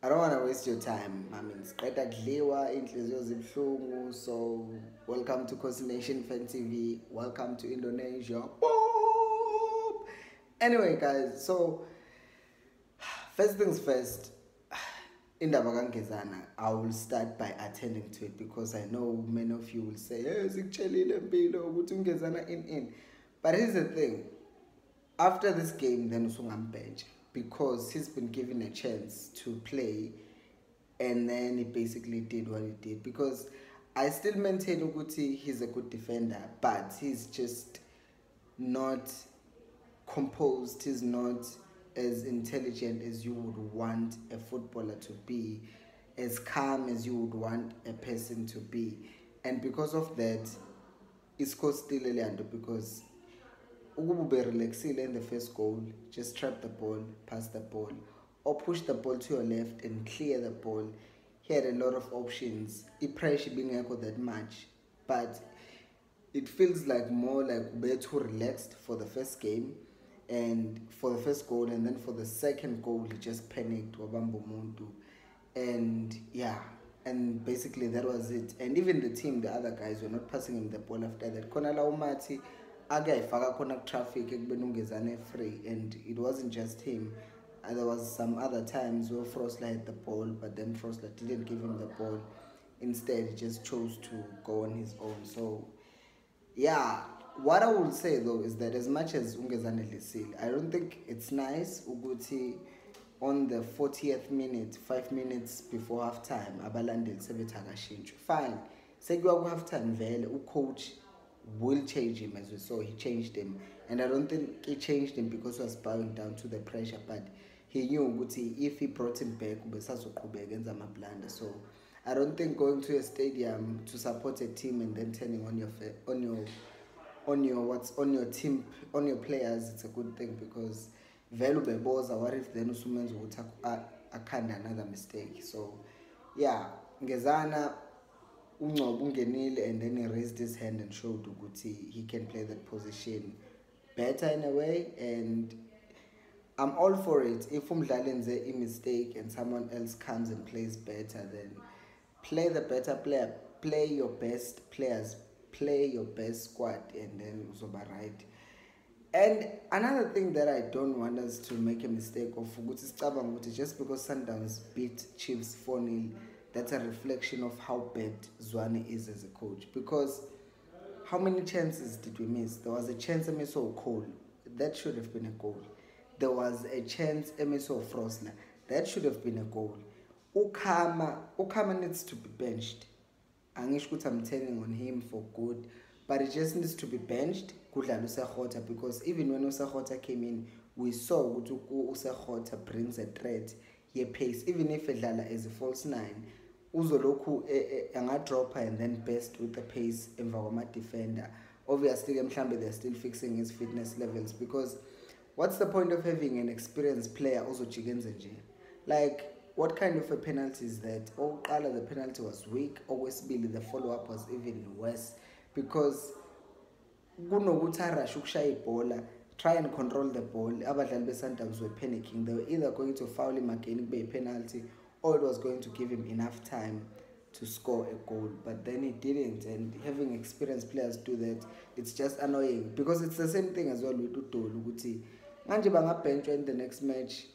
I don't want to waste your time. I mean, siqeda kudliwa inhliziyo zibuhlungu. So, welcome to Khosi Nation Fan TV. Welcome to Indonesia. Boop. Anyway, guys, so first things first, indaba kaNgezana, I will start by attending to it because I know many of you will say, "Hey, sikuthelile mpilo ukuthi uNgezana in." But here's the thing. After this game, then bench because he's been given a chance to play, and then he basically did what he did. Because I still maintain Uguti he's a good defender, but he's just not composed. He's not as intelligent as you would want a footballer to be, as calm as you would want a person to be, and because of that, it's cost still Leandro because Ube relaxile in the first goal, just trap the ball, pass the ball, or push the ball to your left and clear the ball. He had a lot of options. It pressure being echo that much, but it feels like more like Ube too relaxed for the first game, and for the first goal, and then for the second goal he just panicked Wabambo Muntu, and yeah. And basically that was it. And even the team, the other guys were not passing him the ball after that. Konala Umati akayifaka khona traffic ekubeni uNgezana free, and it wasn't just him. There was some other times where Frosler had the ball, but then Frosler didn't give him the ball. Instead, he just chose to go on his own. So, yeah, what I will say though is that as much as Ungezana Lesil, I don't think it's nice Uguti on the 40th minute, 5 minutes before halftime, abalandeli sebethaga shintsho. Fine. Sekuya ku halftime vele coach will change him, as we saw. He changed him, and I don't think he changed him because he was bowing down to the pressure, but he knew Uguti if he brought him back ubesazoqhubeka enza ama-blunder. So I don't think going to a stadium to support a team and then turning on your team, on your players, it's a good thing, because vele ubeboza, what if then usumenza ukuthi akhanda another mistake. So yeah, Ngezana Ungcobo ungenile, and then he raised his hand and showed ukuthi he can play that position better in a way, and I'm all for it. If umdlali enze a mistake and someone else comes and plays better, then play the better player, play your best players, play your best squad, and then uzoba right. And another thing that I don't want us to make a mistake of, just because Sundowns beat Chiefs 4-0, that's a reflection of how bad Zwane is as a coach. Because how many chances did we miss? There was a chance Emerson Cole. That should have been a goal. There was a chance Emerson Frosler. That should have been a goal. Ukama needs to be benched. I'm turning on him for good, but it just needs to be benched because even when Usahota came in, we saw Usahota brings a threat, he pace, even if Edlala is a false nine, Uzoloku a dropper and then best with the pace environment defender. Obviously, they're still fixing his fitness levels, because what's the point of having an experienced player also chickens and like, what kind of a penalty is that? Oh, the penalty was weak. Always Billy, the follow-up was even worse, because try and control the ball. Abadlali beSundowns were panicking. They were either going to foul him again, be a penalty, or it was going to give him enough time to score a goal. But then he didn't, and having experienced players do that, it's just annoying, because it's the same thing as well with Utolu. Ukuthi manje bangabenchwa in the next match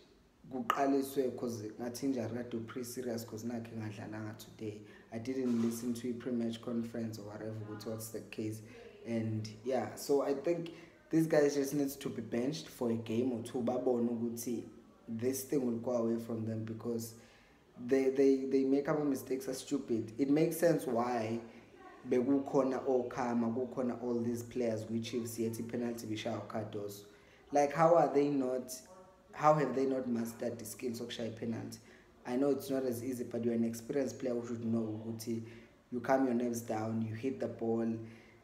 kuqaliswe because ngathi injury kade pre-serious because nakhe ngadlalanga today. I didn't listen to a pre-match conference or whatever, what's the case. And yeah, so I think these guys just needs to be benched for a game or two. Babone ukuthi this thing will go away from them, because they make up mistakes are stupid. It makes sense why bekukhona Okama, kukhona all these players which Chiefs yet penalty bishaya cardos. Like, how have they not mastered the skills of shy penalty? I know it's not as easy, but you're an experienced player who should know ukuthi you calm your nerves down, you hit the ball.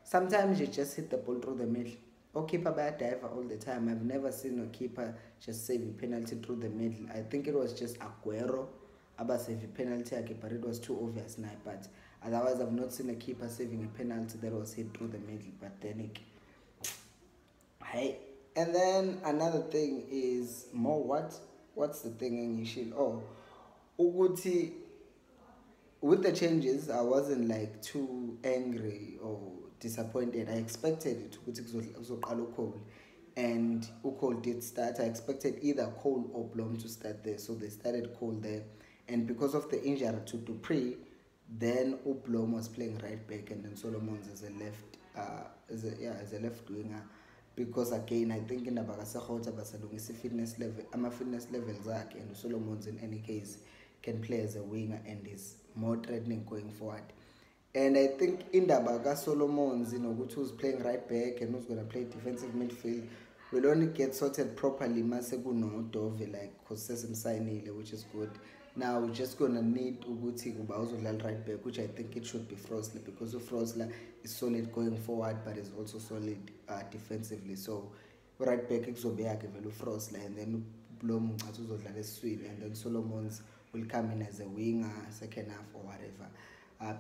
Sometimes you just hit the ball through the middle. Or keeper bad diver all the time. I've never seen a keeper just save a penalty through the middle. I think it was just Aguero about saving a penalty, but it was too obvious now. But otherwise, I've not seen a keeper saving a penalty that was hit through the middle. But then and then another thing is more what? What's the thing in Yishil? Oh, ukuthi with the changes I wasn't like too angry or disappointed. I expected it ukuthi kuzoqala uCole, and uCole did start. I expected either Cole or Blom to start there, so they started Cole there. And because of the injury to Dupree, then Blom was playing right back, and then Solomons as a left winger. Because again, I think in the Bagasahota Basalungisi fitness level Zach, and Solomons in any case can play as a winger and is more threatening going forward. And I think in the Baga Solomons, who's playing right back and who's gonna play defensive midfield will only get sorted properly Masegu Dove like Khosi Msainile, which is good. Now we're just gonna need Uguti Ubauzo right back, which I think it should be Frosler, because Frosler is solid going forward but is also solid defensively. So right back Xobeake Velu Frosler, and then Blom Swin, and then Solomons will come in as a winger, second half or whatever.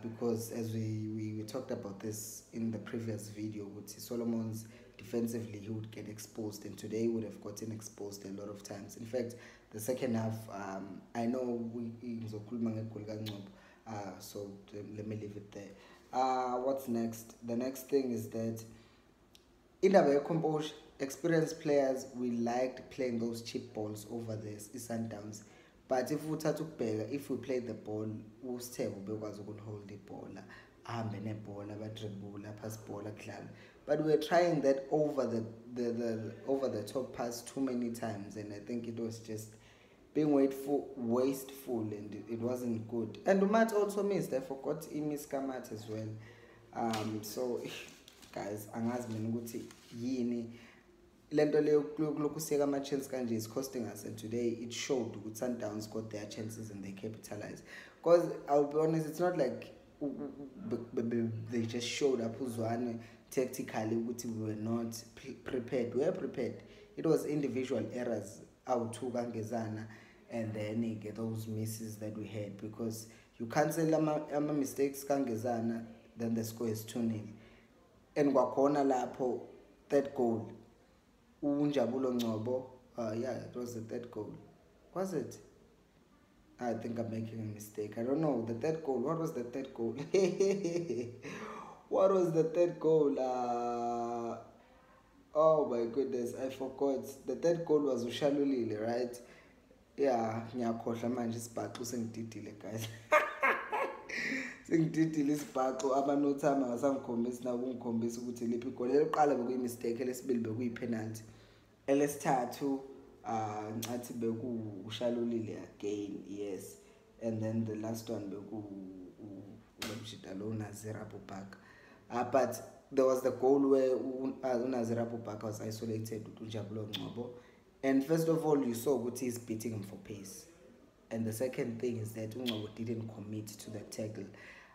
Because as we talked about this in the previous video, would see Solomons defensively he would get exposed, and today would have gotten exposed a lot of times. In fact, the second half, I know so let me leave it there. What's next? The next thing is that in the composed experienced players, we liked playing those cheap balls over the Sundowns. But if we play the ball, we'll hold the ball, pass ball, but we're trying that over the top pass too many times, and I think it was just being wasteful, and it wasn't good. And Umat also missed. I forgot he missed Kamat as well. So guys, angazi mina ukuthi yini lento leyo lokuseka ama chance kanje is costing us, and today it showed that Sundowns got their chances and they capitalized. Because I'll be honest, it's not like they just showed up uzwane tactically ukuthi we were not prepared. We were prepared. It was individual errors out ngezana, and then you get those misses that we had, because you cancel ama mistakes kangezana, then the score is 2-0. And kwakhona lapho third goal Unjabulo Ngcobo, yeah, it was the third goal. Was it? I think I'm making a mistake. I don't know. The third goal. What was the third goal? What was the third goal? Oh my goodness, I forgot. The third goal was Ushalulile, right? Yeah, ngiyakhohlwa manje isibhaxu sengididile guys. Sengididile isibhaxu abanothi amangazangikhombisi na ukungikhombisa ukuthi liphi igoli. Elokuqala bekuyimistake, elesibili bekuyiphenalty. Elesithathu ngathi bekushalulile again, yes. And then the last one Nazir Abubakar. But there was the goal where Nazir Abubakar was isolated with Unjabulo Ngcobo. And first of all, you saw Guti is beating him for pace. And the second thing is that Ngcobo didn't commit to the tackle.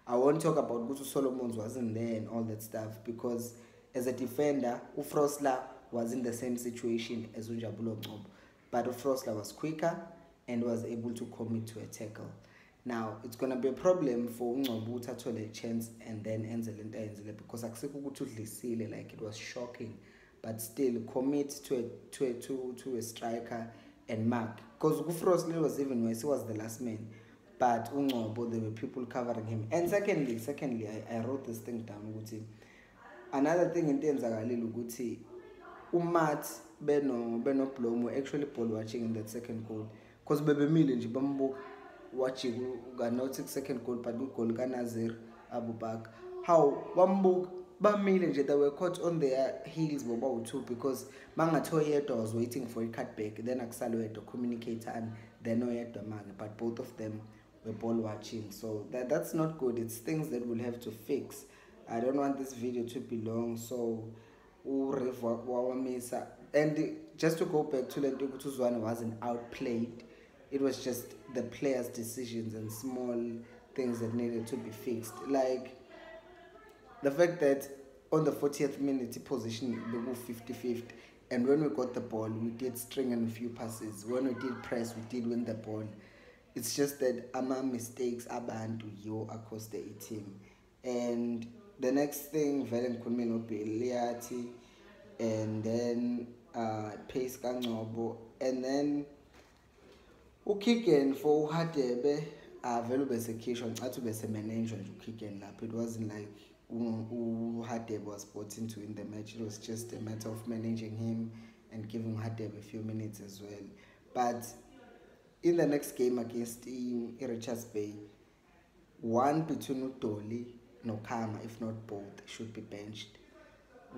I won't talk about Gutu Solomons wasn't there and all that stuff, because as a defender, Frosler was in the same situation as Unjabulo Ngcobo. But Frosler was quicker and was able to commit to a tackle. Now, it's going to be a problem for Ngcobo to take a chance and then Enzele, because like it was shocking. But still, commit to a striker and mark. Because Frosler was even worse, he was the last man. But Ngcobo, there were people covering him. And secondly, I wrote this thing down. Another thing in terms of Uguti, Umat Beno Blom were actually ball watching in that second goal. Because Bebe Milinji Bambo watching got 6 second goal, but good goal Nazir Abubakar. How Bambo Bamilinji, they were caught on their heels too, because Mangatoyeto was waiting for a cutback, then Axalueto communicator, and then Oyeto Mag, but both of them were ball watching. So that's not good. It's things that we'll have to fix. I don't want this video to be long, so and just to go back to Lentugutuzwane wasn't outplayed. It was just the players' decisions and small things that needed to be fixed. Like the fact that on the 40th minute position we moved 50-50, and when we got the ball we did string and a few passes. When we did press, we did win the ball. It's just that ama mistakes abantu yo across the team. And the next thing, Velen Kunmino Liati, and then Pace Kangnobo, and then uKigen for uHadebe vele besekhishwa ngicathi ubesemanenjwa nje uKigen lapho. It wasn't like uHadebe was brought in to win the match. It was just a matter of managing him and giving Hadebe a few minutes as well. But in the next game against Richards Bay, one between Udoli no Kama, if not both, should be benched.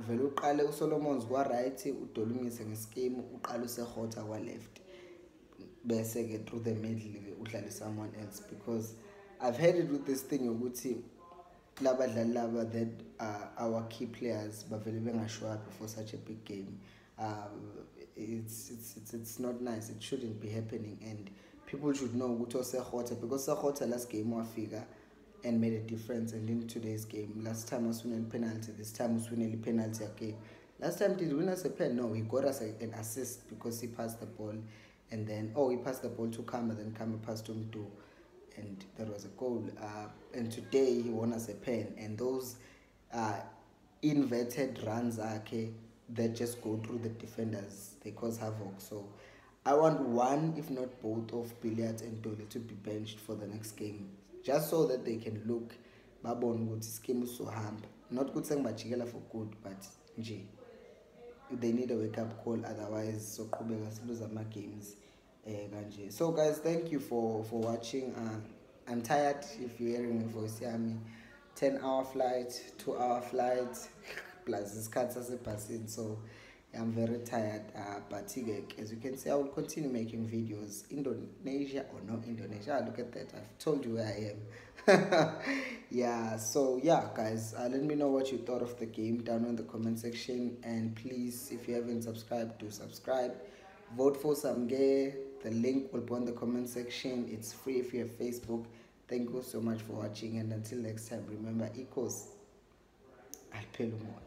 Vele uqale uSolomons kwa-right, Udoli umise ngeskimu, uqale uSekhota kwa-left. Bese-ke through the middle udlale someone else, because I've heard it with this thing ukuthi labadlali laba that our key players bavele bengashow up for such a big game. It's not nice. It shouldn't be happening, and people should know ukuthi oSekhota, because Sekhota last game wafika and made a difference, and in today's game last time was winning penalty, this time was winning penalty again. Last time did he win us a pen? No, he got us an assist because he passed the ball, and then he passed the ball to Kama, then Kama passed him to, and that was a goal. And today he won us a pen, and those inverted runs that just go through the defenders, they cause havoc. So I want one, if not both, of Billiard and Dole to be benched for the next game, just so that they can look babon ukuthi scheme usohamba. Not good saying bajikela for good, but nje they need a wake up call, otherwise so lose ama games kanje. So guys, thank you for watching. I'm tired if you're hearing my voice. 10-hour flight, 2-hour flight plus isikhathi sasebhasini, so I'm very tired, but as you can see, I will continue making videos, Indonesia or no Indonesia. Look at that, I've told you where I am. Yeah, so yeah guys, let me know what you thought of the game down in the comment section, and please, if you haven't subscribed, do subscribe. Vote for Samge. The link will be on the comment section. It's free if you have Facebook. Thank you so much for watching, and until next time, remember, equals Alpelumo.